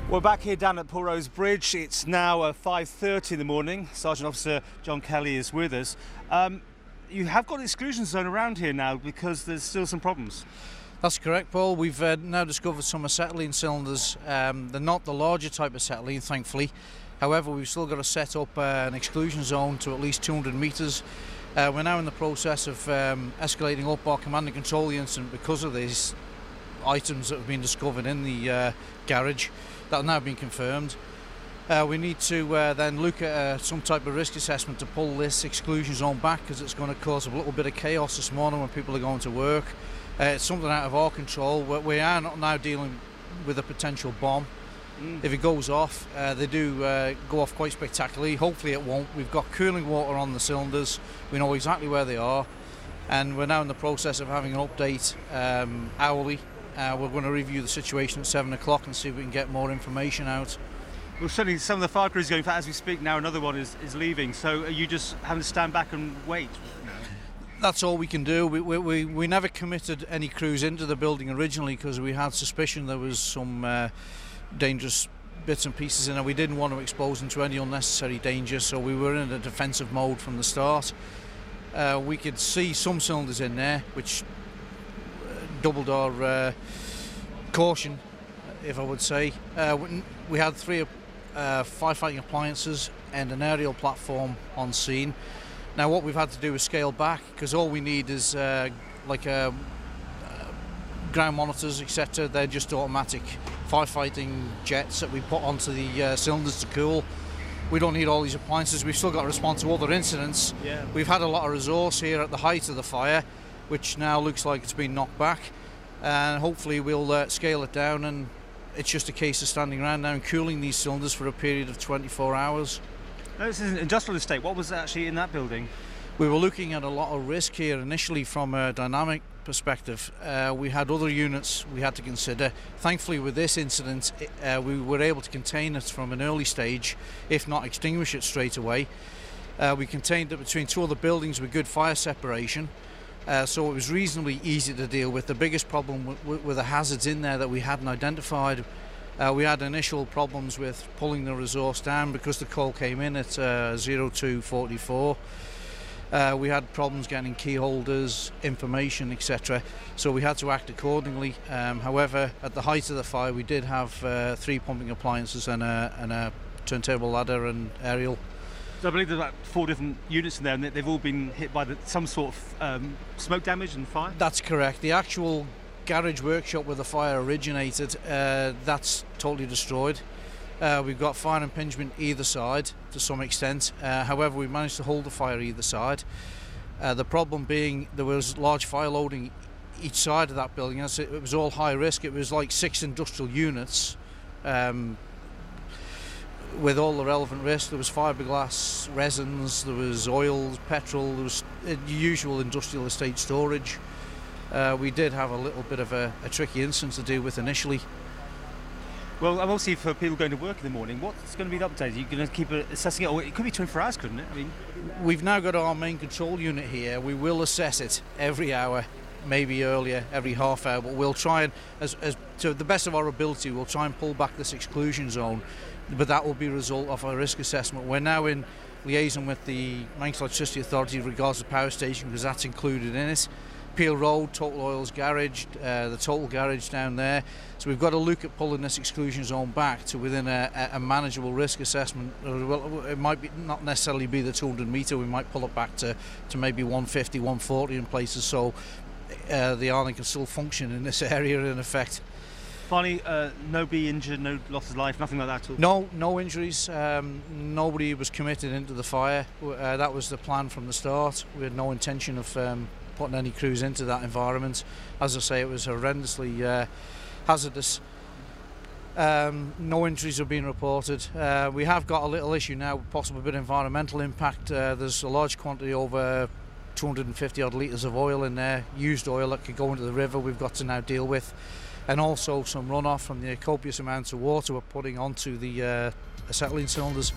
We're back here down at Pulrose Bridge. It's now 5:30 in the morning. Sergeant Officer John Kelly is with us. You have got an exclusion zone around here now because there's still some problems. That's correct, Paul. We've now discovered some acetylene cylinders. They're not the larger type of acetylene, thankfully. However, we've still got to set up an exclusion zone to at least 200 metres. We're now in the process of escalating up our command and control the incident because of these items that have been discovered in the garage that have now been confirmed. We need to then look at some type of risk assessment to pull this exclusion zone back because it's going to cause a little bit of chaos this morning when people are going to work. It's something out of our control. We are not now dealing with a potential bomb. If it goes off, they do go off quite spectacularly. Hopefully it won't. We've got cooling water on the cylinders. We know exactly where they are, and we're now in the process of having an update hourly. We're going to review the situation at 7 o'clock and see if we can get more information out. Well, certainly some of the fire crews are going. In fact, as we speak now, another one is leaving. So are you just having to stand back and wait? That's all we can do. We never committed any crews into the building originally because we had suspicion there was some dangerous bits and pieces in there. We didn't want to expose them to any unnecessary danger, so we were in a defensive mode from the start. We could see some cylinders in there, which doubled our caution, if I would say. We had 3 firefighting appliances and an aerial platform on scene. Now what we've had to do is scale back because all we need is ground monitors, etc. They're just automatic firefighting jets that we put onto the cylinders to cool. We don't need all these appliances. We've still got to respond to other incidents. Yeah. We've had a lot of resource here at the height of the fire, which now looks like it's been knocked back, and hopefully we'll scale it down, and it's just a case of standing around now and cooling these cylinders for a period of 24 hours. No, this is an industrial estate. What was actually in that building? We were looking at a lot of risk here initially from a dynamic perspective. We had other units we had to consider. Thankfully with this incident we were able to contain it from an early stage, if not extinguish it straight away. We contained it between 2 other buildings with good fire separation. So it was reasonably easy to deal with. The biggest problem were the hazards in there that we hadn't identified. We had initial problems with pulling the resource down because the coal came in at 0244. We had problems getting key holders, information, etc. So we had to act accordingly. However, at the height of the fire, we did have 3 pumping appliances and a turntable ladder and aerial. So I believe there's about 4 different units in there, and they've all been hit by some sort of smoke damage and fire? That's correct. The actual garage workshop where the fire originated, that's totally destroyed. We've got fire impingement either side to some extent. However, we managed to hold the fire either side. The problem being there was large fire loading each side of that building. It was all high risk. It was like 6 industrial units. With all the relevant risks. There was fiberglass, resins, there was oil, petrol, there was usual industrial estate storage. We did have a little bit of a tricky incident to deal with initially. Well, obviously for people going to work in the morning, what's going to be the update? Are you going to keep assessing it? Or it could be 24 hours, couldn't it? I mean, we've now got our main control unit here. We will assess it every hour, maybe earlier, every half hour, but we'll try and, as to the best of our ability, we'll try and pull back this exclusion zone. But that will be a result of our risk assessment. We're now in liaison with the Manchester Electricity Authority with regards to the power station because that's included in it. Peel Road, Total Oil's garage, the Total garage down there. So we've got to look at pulling this exclusion zone back to within a manageable risk assessment. Well, it might not necessarily be the 200 metre. We might pull it back to maybe 150, 140 in places, so the island can still function in this area in effect. Finally, nobody injured, no loss of life, nothing like that at all? No injuries. Nobody was committed into the fire. That was the plan from the start. We had no intention of putting any crews into that environment. As I say, it was horrendously hazardous. No injuries have been reported. We have got a little issue now, possible bit of environmental impact. There's a large quantity, over 250 odd litres of oil in there, used oil that could go into the river we've got to now deal with. And also some runoff from the copious amounts of water we're putting onto the acetylene cylinders.